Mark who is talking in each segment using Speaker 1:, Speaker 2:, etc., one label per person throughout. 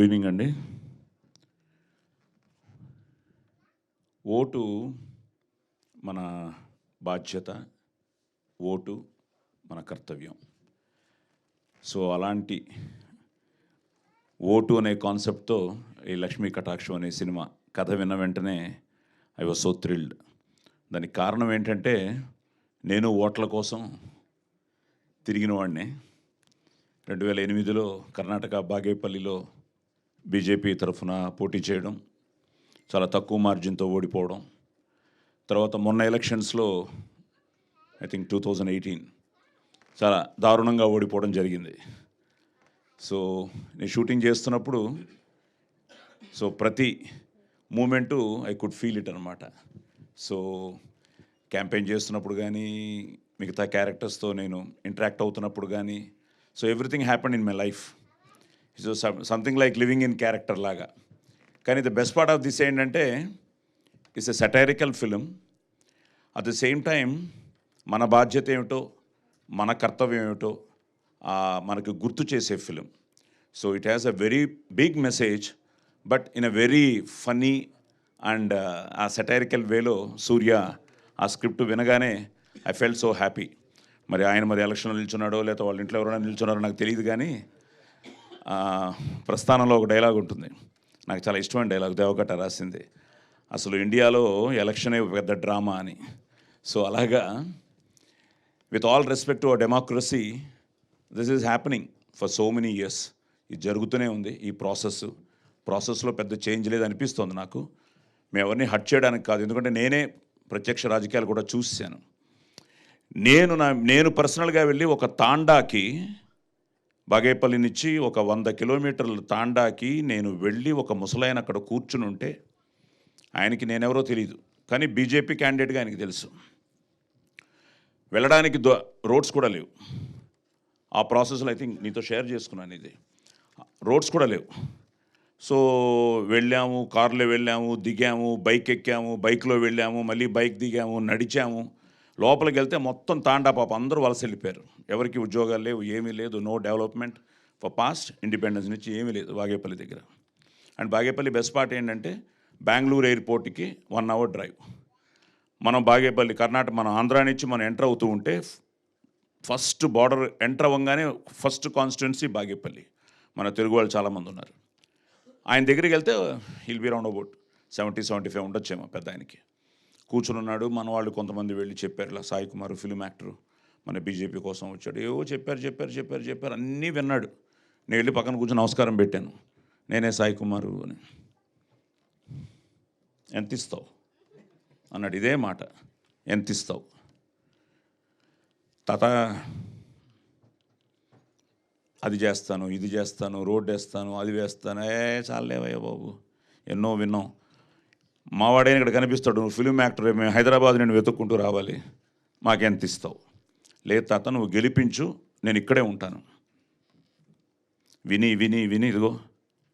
Speaker 1: Good evening అండి. Vote మన బాధ్యత, ఓటు మన కర్తవ్యం. సో అలాంటి ఓటు అనే కాన్సెప్ట్తో ఈ లక్ష్మీ కటాక్షం అనే సినిమా కథ విన్న వెంటనే ఐ వాజ్ సో థ్రిల్డ్. దానికి కారణం ఏంటంటే నేను ఓట్ల కోసం తిరిగిన వాడిని. 2008లో కర్ణాటక బాగేపల్లిలో బీజేపీ తరఫున పోటీ చేయడం, చాలా తక్కువ మార్జిన్తో ఓడిపోవడం, తర్వాత మొన్న ఎలక్షన్స్లో ఐ థింక్ 2018 చాలా దారుణంగా ఓడిపోవడం జరిగింది. సో నేను షూటింగ్ చేస్తున్నప్పుడు ప్రతి moment I could feel it అనమాట. సో క్యాంపెయిన్ చేస్తున్నప్పుడు కానీ, మిగతా క్యారెక్టర్స్తో నేను ఇంటరాక్ట్ అవుతున్నప్పుడు కానీ, so everything happened in my life. So something like living in character లాగా. కానీ the best part of this ఏంటంటే it's a satirical film. At the same time మన బాధ్యత ఏమిటో, మన కర్తవ్యం ఏమిటో మనకు గుర్తు చేసే film. So it has a very big message, but in a very funny and ఆ సటైరికల్ వేలో సూర్య ఆ స్క్రిప్ట్ వినగానే ఐ ఫెల్ట్ సో హ్యాపీ. మరి ఆయన ఎలక్షన్లో నిల్చున్నాడో లేకపోతే వాళ్ళ ఇంట్లో ఎవరైనా నిల్చున్నారో నాకు తెలియదు, కానీ ప్రస్థానంలో ఒక డైలాగ్ ఉంటుంది, నాకు చాలా ఇష్టమైన డైలాగ్, దేవకట్ట రాసింది. అసలు ఇండియాలో ఎలక్షనే పెద్ద డ్రామా అని. సో అలాగా with all respect to our democracy, this is happening for so many years. ఇది జరుగుతూనే ఉంది. ఈ ప్రాసెస్లో పెద్ద చేంజ్ లేదు అనిపిస్తుంది నాకు. మేము ఎవరిని హట్ చేయడానికి కాదు, ఎందుకంటే నేనే ప్రత్యక్ష రాజకీయాలు కూడా చూశాను. నేను పర్సనల్గా వెళ్ళి ఒక తాండాకి, బాగేపల్లి నుంచి ఒక 100 కిలోమీటర్ల తాండాకి నేను వెళ్ళి ఒక ముసలాయన అక్కడ కూర్చుని ఉంటే, ఆయనకి నేనెవరో తెలియదు, కానీ బీజేపీ క్యాండిడేట్గా ఆయనకి తెలుసు. వెళ్ళడానికి రోడ్స్ కూడా లేవు. ఆ ప్రాసెస్లో ఐ థింక్ నీతో షేర్ చేసుకున్నాను, ఇది రోడ్స్ కూడా లేవు. సో వెళ్ళాము, కారులో వెళ్ళాము, దిగాము, బైక్ ఎక్కాము, బైక్లో వెళ్ళాము, మళ్ళీ బైక్ దిగాము, నడిచాము. లోపలికి వెళ్తే మొత్తం తాండా పాప అందరూ వలస వెళ్ళిపోయారు. ఎవరికి ఉద్యోగాలు లేవు, ఏమీ లేదు, no development for past independence నుంచి ఏమీ లేదు బాగేపల్లి దగ్గర. అండ్ బాగేపల్లి బెస్ట్ పార్ట్ ఏంటంటే బెంగళూరు ఎయిర్పోర్ట్కి 1 అవర్ డ్రైవ్. మనం బాగేపల్లి కర్ణాటక, మన ఆంధ్రా నుంచి మనం ఎంటర్ అవుతూ ఉంటే ఫస్ట్ బార్డర్ ఎంటర్ అవ్వగానే ఫస్ట్ కాన్స్టిట్యున్సీ బాగేపల్లి. మన తెలుగు వాళ్ళు చాలామంది ఉన్నారు. ఆయన దగ్గరికి వెళ్తే హిల్ బి రౌండ్ అబౌట్ 70-75 ఉండొచ్చేమో పెద్ద ఆయనకి. కూర్చుని ఉన్నాడు. మన వాళ్ళు కొంతమంది వెళ్ళి చెప్పారు, ఇలా సాయి కుమార్ ఫిల్మ్ యాక్టర్ మన బీజేపీ కోసం వచ్చాడు, ఏవో చెప్పారు అన్నీ విన్నాడు. నేను వెళ్ళి పక్కన కూర్చొని నమస్కారం పెట్టాను, నేనే సాయి కుమారు అని. ఎంత ఇస్తావు అన్నాడు, ఇదే మాట, ఎంత ఇస్తావు తాత, అది చేస్తాను, ఇది చేస్తాను, రోడ్డు వేస్తాను, అది వేస్తాను, చాలేవయ్యా బాబు, ఎన్నో విన్నాం. మావాడైనా ఇక్కడ కనిపిస్తాడు, నువ్వు ఫిల్మ్ యాక్టర్, మేము హైదరాబాద్ నేను వెతుక్కుంటూ రావాలి, మాకెంత ఇస్తావు? లేదు తాత, నువ్వు గెలిపించు, నేను ఇక్కడే ఉంటాను. విని ఇదిగో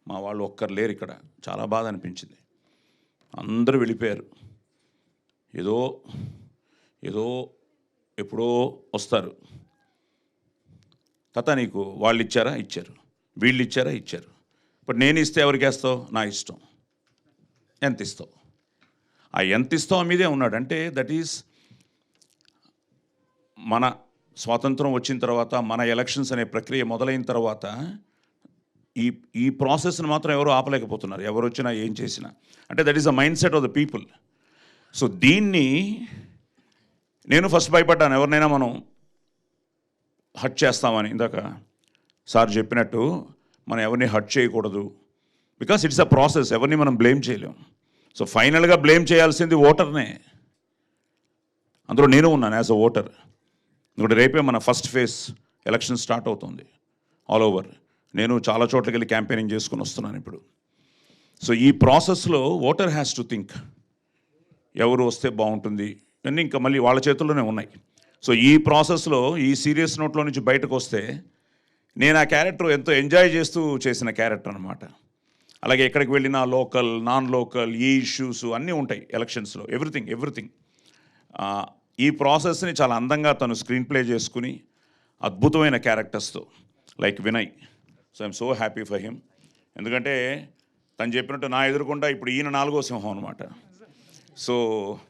Speaker 1: మా వాళ్ళు ఒక్కరు లేరు ఇక్కడ. చాలా బాధ అనిపించింది. అందరూ వెళ్ళిపోయారు. ఏదో ఎప్పుడో వస్తారు. తాత నీకు వాళ్ళు ఇచ్చారా? ఇచ్చారు. వీళ్ళు ఇచ్చారా? ఇచ్చారు. ఇప్పుడు నేను ఇస్తే ఎవరికి వేస్తావు? నా ఇష్టం. ఎంత ఇస్తావు? ఆ ఎంత ఇస్తావు మీదే ఉన్నాడు. అంటే దట్ ఈస్ మన స్వాతంత్రం వచ్చిన తర్వాత, మన ఎలక్షన్స్ అనే ప్రక్రియ మొదలైన తర్వాత ఈ ప్రాసెస్ని మాత్రం ఎవరు ఆపలేకపోతున్నారు, ఎవరు వచ్చినా ఏం చేసినా. అంటే that is the mind set of the people. So దీన్ని నేను ఫస్ట్ భయపడ్డాను, ఎవరినైనా మనం హట్ చేస్తామని. ఇందాక సార్ చెప్పినట్టు మనం ఎవరిని హట్ చేయకూడదు, బికాస్ ఇట్స్ అ ప్రాసెస్, ఎవరిని మనం బ్లేమ్ చేయలేం. సో ఫైనల్గా బ్లేమ్ చేయాల్సింది ఓటర్నే. అందులో నేను ఉన్నాను యాజ్ అ ఓటర్. ఎందుకంటే రేపే మన ఫస్ట్ ఫేజ్ ఎలక్షన్ స్టార్ట్ అవుతుంది ఆల్ ఓవర్. నేను చాలా చోట్లకి వెళ్ళి క్యాంపెయినింగ్ చేసుకుని వస్తున్నాను ఇప్పుడు. సో ఈ ప్రాసెస్లో ఓటర్ హ్యాస్ టు థింక్, ఎవరు వస్తే బాగుంటుంది అన్నీ ఇంకా మళ్ళీ వాళ్ళ చేతుల్లోనే ఉన్నాయి. సో ఈ ప్రాసెస్లో ఈ సీరియస్ నోట్లో నుంచి బయటకు వస్తే, నేను ఆ క్యారెక్టర్ ఎంతో ఎంజాయ్ చేస్తూ చేసిన క్యారెక్టర్ అనమాట. అలాగే ఎక్కడికి వెళ్ళినా లోకల్, నాన్ లోకల్, ఈ ఇష్యూస్ అన్నీ ఉంటాయి ఎలక్షన్స్లో, ఎవ్రీథింగ్. ఈ ప్రాసెస్ని చాలా అందంగా తను స్క్రీన్ ప్లే చేసుకుని అద్భుతమైన క్యారెక్టర్స్తో, like Vinay. So I'm so happy for him. ఎందుకంటే తను చెప్పినట్టు నా ఎదురుకుండా ఇప్పుడు ఈయన 4వ సింహం అనమాట. సో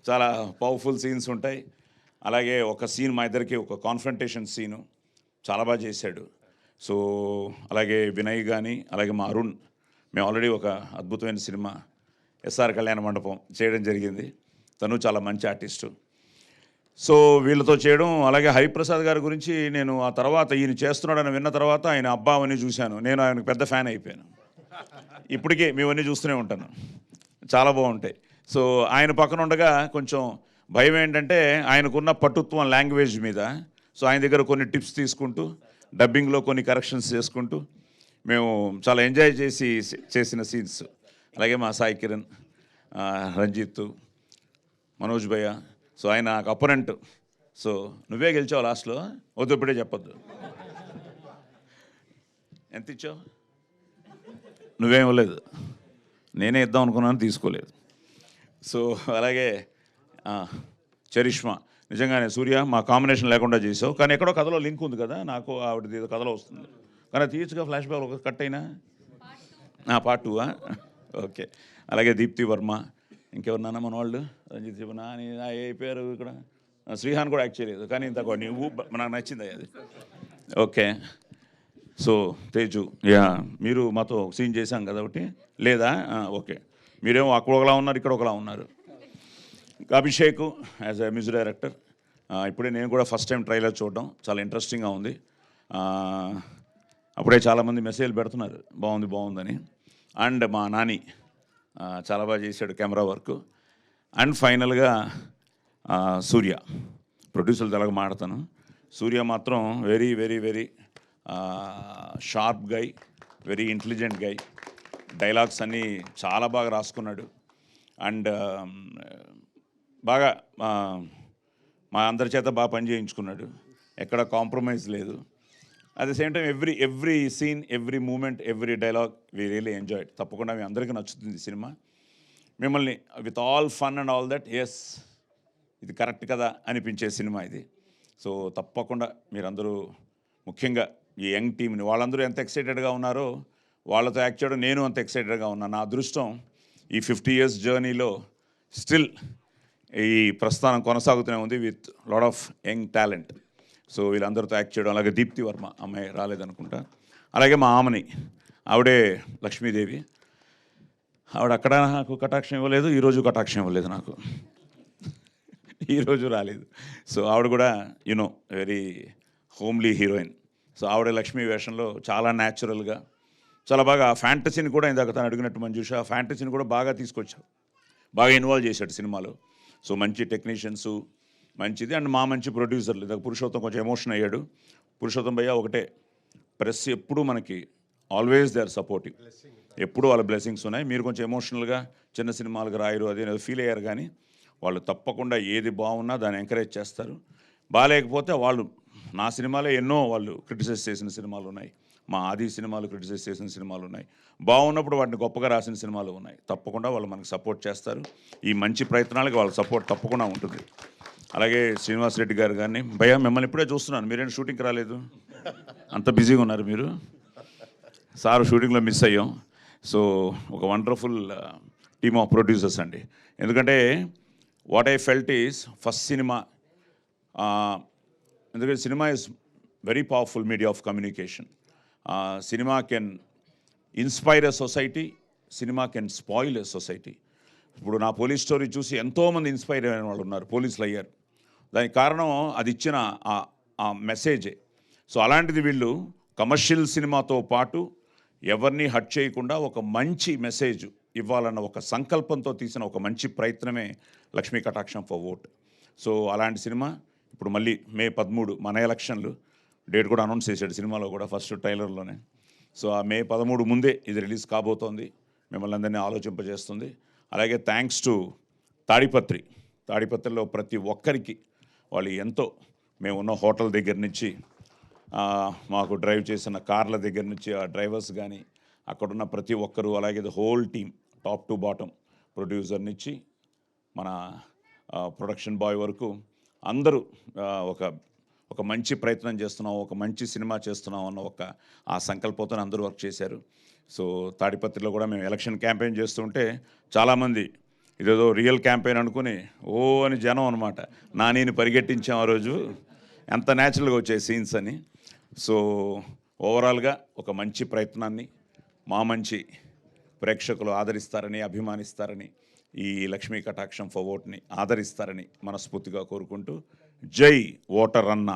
Speaker 1: చాలా పవర్ఫుల్ సీన్స్ ఉంటాయి. అలాగే ఒక సీన్ మా ఇద్దరికి ఒక కాన్ఫ్రంటేషన్ సీను చాలా బాగా చేశాడు. సో అలాగే వినయ్ కానీ అలాగే మా అరుణ్, మేము ఆల్రెడీ ఒక అద్భుతమైన సినిమా ఎస్ఆర్ కళ్యాణ మండపం చేయడం జరిగింది. తను చాలా మంచి ఆర్టిస్టు. సో వీళ్ళతో చేయడం, అలాగే హరిప్రసాద్ గారి గురించి నేను ఆ తర్వాత ఈయన చేస్తున్నాడని విన్న తర్వాత ఆయన అబ్బా అవన్నీ చూశాను. నేను ఆయనకు పెద్ద ఫ్యాన్ అయిపోయాను. ఇప్పటికే మేమన్నీ చూస్తూనే ఉంటాను, చాలా బాగుంటాయి. సో ఆయన పక్కన ఉండగా కొంచెం భయం ఏంటంటే ఆయనకున్న పటుత్వం లాంగ్వేజ్ మీద. సో ఆయన దగ్గర కొన్ని టిప్స్ తీసుకుంటూ డబ్బింగ్లో కొన్ని కరెక్షన్స్ చేసుకుంటూ మేము చాలా ఎంజాయ్ చేసిన సీన్స్. అలాగే మా సాయి కిరణ్, రంజిత్, మనోజ్ భయ్య. సో ఆయన నాకు అపోనెంట్. సో నువ్వే గెలిచావు లాస్ట్లో, వద్దు ఇప్పుడే చెప్పొద్దు. ఎంత ఇచ్చావు? నువ్వేం ఇవ్వలేదు, నేనే ఇద్దాం అనుకున్నాను, తీసుకోలేదు. సో అలాగే చరిష్మా, నిజంగానే సూర్య మా కాంబినేషన్ లేకుండా చేసావు, కానీ ఎక్కడో కథలో లింక్ ఉంది కదా, నాకు ఆవిడది ఏదో కథలో వస్తుంది, కానీ తీయచ్చుగా ఫ్లాష్ బ్యాక్ ఒక కట్ అయినా. Part 2 okay. అలాగే దీప్తి వర్మ, ఇంకెవరినన్నా మన వాళ్ళు, రంజిత్ చెప్పిన అయిపోయారు ఇక్కడ. శ్రీహాన్ కూడా యాక్ట్ చేయలేదు, కానీ ఇంత నువ్వు నాకు నచ్చింది అది. ఓకే. సో తేజు, మీరు మాతో సీన్ చేశాం కదా ఒకటి, లేదా? ఓకే. మీరేమో అక్కడ ఒకలా ఉన్నారు, ఇక్కడ ఒకలా ఉన్నారు. Abhishek as a music director, ఇప్పుడే నేను కూడా ఫస్ట్ టైం ట్రైలర్ చూడడం చాలా ఇంట్రెస్టింగ్గా ఉంది. అప్పుడే చాలామంది మెసేజ్లు పెడుతున్నారు బాగుందని. అండ్ మా నాని చాలా బాగా చేశాడు కెమెరా వర్క్. అండ్ ఫైనల్గా సూర్య, ప్రొడ్యూసర్ తెలగ మాడతాను. సూర్య మాత్రం వెరీ వెరీ వెరీ షార్ప్ గై, వెరీ ఇంటెలిజెంట్ గై. డైలాగ్స్ అన్నీ చాలా బాగా రాసుకున్నాడు. అండ్ బాగా మా అందరి చేత బాగా పని చేయించుకున్నాడు, ఎక్కడ కాంప్రమైజ్ లేదు. At the same time every scene, every moment, every dialogue we really enjoyed. తప్పకుండా మీ అందరికీ నచ్చుతుంది సినిమా. మిమ్మల్ని with all fun and all that, yes ఇది కరెక్ట్ కదా అనిపించే సినిమా ఇది. సో తప్పకుండా మీరందరూ, ముఖ్యంగా ఈ యంగ్ టీమ్ని, వాళ్ళందరూ ఎంత ఎక్సైటెడ్గా ఉన్నారో వాళ్ళతో యాక్ట్ చేయడం నేను అంత ఎక్సైటెడ్గా ఉన్నాను. నా అదృష్టం ఈ 50 years జర్నీలో స్టిల్ ఈ ప్రస్థానం కొనసాగుతూనే ఉంది with lot of young talent. So వీళ్ళందరితో యాక్ట్ చేయడం, అలాగే దీప్తి వర్మ, అమ్మాయి రాలేదనుకుంటా, అలాగే మా ఆమెని, ఆవిడే లక్ష్మీదేవి, ఆవిడ అక్కడ నాకు కటాక్షం ఇవ్వలేదు, ఈరోజు కటాక్షం ఇవ్వలేదు నాకు, ఈరోజు రాలేదు. సో ఆవిడ కూడా you know very homely heroine. So ఆవిడ లక్ష్మీ వేషంలో చాలా న్యాచురల్గా, చాలా బాగా ఫ్యాంటసీని కూడా, ఇందాక తను అడిగినట్టు మంజుష, ఫ్యాంటసీని కూడా బాగా తీసుకొచ్చావు, బాగా ఇన్వాల్వ్ చేశాడు సినిమాలో. సో మంచి టెక్నీషియన్సు, మంచిది. అండ్ మా మంచి ప్రొడ్యూసర్లు, ఇందాక పురుషోత్తం కొంచెం ఎమోషన్ అయ్యాడు. పురుషోత్తం భయ్య ఒకటే, ప్రెస్ ఎప్పుడు మనకి ఆల్వేస్ దే ఆర్ సపోర్టివ్, ఎప్పుడు వాళ్ళ బ్లెస్సింగ్స్ ఉన్నాయి. మీరు కొంచెం ఎమోషనల్గా చిన్న సినిమాలకు రాయరు అదే ఫీల్ అయ్యారు, కానీ వాళ్ళు తప్పకుండా ఏది బాగున్నా దాన్ని ఎంకరేజ్ చేస్తారు. బాగాలేకపోతే వాళ్ళు, నా సినిమాలే ఎన్నో వాళ్ళు క్రిటిసైజ్ చేసిన సినిమాలు ఉన్నాయి, మా ఆది సినిమాలు క్రిటిసైజ్ చేసిన సినిమాలు ఉన్నాయి, బాగున్నప్పుడు వాటిని గొప్పగా రాసిన సినిమాలు ఉన్నాయి. తప్పకుండా వాళ్ళు మనకు సపోర్ట్ చేస్తారు. ఈ మంచి ప్రయత్నాలకి వాళ్ళ సపోర్ట్ తప్పకుండా ఉంటుంది. అలాగే శ్రీనివాస్ రెడ్డి గారు కానీ, భయ్యా మిమ్మల్ని ఇప్పుడే చూస్తున్నాను, మీరేంటి షూటింగ్కి రాలేదు, అంత బిజీగా ఉన్నారు మీరు? సార్ షూటింగ్లో మిస్ అయ్యాం. సో ఒక వండర్ఫుల్ టీమ్ ఆఫ్ ప్రొడ్యూసర్స్ అండి. ఎందుకంటే what I felt is first cinema, ఎందుకంటే cinema is very powerful media of communication. Cinema can inspire a society, cinema can spoil a society. ఇప్పుడు నా పోలీస్ స్టోరీ చూసి ఎంతోమంది inspire అయిన వాళ్ళు ఉన్నారు, పోలీసులు అయ్యారు. దానికి కారణం అది ఇచ్చిన ఆ మెసేజే. సో అలాంటిది వీళ్ళు కమర్షియల్ సినిమాతో పాటు ఎవరిని హట్ చేయకుండా ఒక మంచి మెసేజ్ ఇవ్వాలన్న ఒక సంకల్పంతో తీసిన ఒక మంచి ప్రయత్నమే లక్ష్మీ కటాక్షం ఫర్ ఓట్. సో అలాంటి సినిమా ఇప్పుడు మళ్ళీ మే 13 మన ఎలక్షన్లు, డేట్ కూడా అనౌన్స్ చేశాడు సినిమాలో కూడా ఫస్ట్ ట్రైలర్లోనే. సో ఆ మే 13 ముందే ఇది రిలీజ్ కాబోతోంది, మిమ్మల్ని అందరినీ ఆలోచింపజేస్తుంది. అలాగే థ్యాంక్స్ టు తాడిపత్రిలో ప్రతి ఒక్కరికి వాళ్ళు ఎంతో, మేము ఉన్న హోటల్ దగ్గర నుంచి, మాకు డ్రైవ్ చేసిన కార్ల దగ్గర నుంచి ఆ డ్రైవర్స్ కానీ, అక్కడున్న ప్రతి ఒక్కరు, అలాగే the whole team top to bottom, producer నుంచి మన ప్రొడక్షన్ బాయ్ వరకు అందరూ ఒక మంచి ప్రయత్నం చేస్తున్నాం, ఒక మంచి సినిమా చేస్తున్నాం అన్న ఒక ఆ సంకల్పంతో అందరూ వర్క్ చేశారు. సో తాడిపత్రిలో కూడా మేము ఎలక్షన్ క్యాంపెయిన్ చేస్తుంటే చాలామంది ఇదేదో రియల్ క్యాంపెయిన్ అనుకుని ఓ అని జనం అనమాట. నానిని పరిగెట్టించాం ఆ రోజు, ఎంత న్యాచురల్గా వచ్చాయి సీన్స్ అని. సో ఓవరాల్గా ఒక మంచి ప్రయత్నాన్ని మా మంచి ప్రేక్షకులు ఆదరిస్తారని, అభిమానిస్తారని, ఈ లక్ష్మీ కటాక్షం ఫర్ ఓట్ని ఆదరిస్తారని మనస్ఫూర్తిగా కోరుకుంటూ, జై ఓటర్ అన్న.